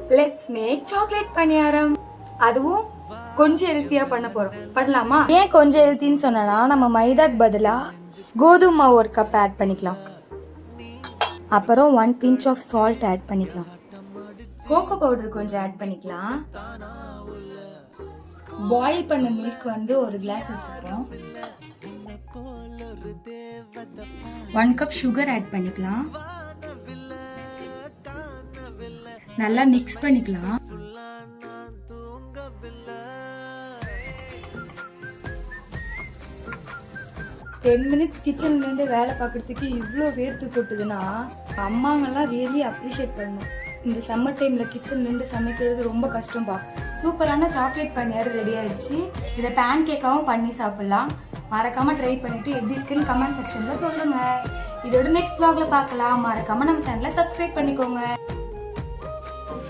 Let's make chocolate பணியாரம். அதுவும் கொஞ்சம் ஹெல்த்தியா பண்ண போறோம். பண்ணலாமா? ஏன் கொஞ்சம் ஹெல்த்தின்னு சொன்னா, நம்ம மைதாக்கு பதிலா கோதுமை மாவு ஒரு கப் ஆட் பண்ணிக்கலாம். அப்புறம் 1 pinch ஆஃப் சால்ட் ஆட் பண்ணிக்கலாம். கோகோ பவுடர் கொஞ்சம் ஆட் பண்ணிக்கலாம். பாயில் பண்ண மில்க் ஒரு கிளாஸ் எடுத்துக்கிறோம். 1 கப் சுகர் ஆட் பண்ணிக்கலாம். நல்லா மிக்ஸ் பண்ணிக்கலாம். டென் மினிட்ஸ் கிச்சன்ல இருந்து வேலை பார்க்கறதுக்கு இவ்வளோ வேர்த்து கொட்டுதுன்னா அம்மாங்கெல்லாம் ரியலி அப்ரிஷியேட் பண்ணணும். இந்த சம்மர் டைமில் கிச்சன்லேருந்து சமைக்கிறது ரொம்ப கஷ்டம்பா. சூப்பரான சாக்லேட் பணியாரம் ரெடி ஆயிடுச்சு. இதை பேன் கேக்காகவும் பண்ணி சாப்பிட்லாம். மறக்காமல் ட்ரை பண்ணிவிட்டு எப்படி இருக்குன்னு கமெண்ட் செக்ஷனில் சொல்லுங்கள். இதோட நெக்ஸ்ட் vlogல பார்க்கலாம். மறக்காமல் நம்ம சேனலை சப்ஸ்கிரைப் பண்ணிக்கோங்க.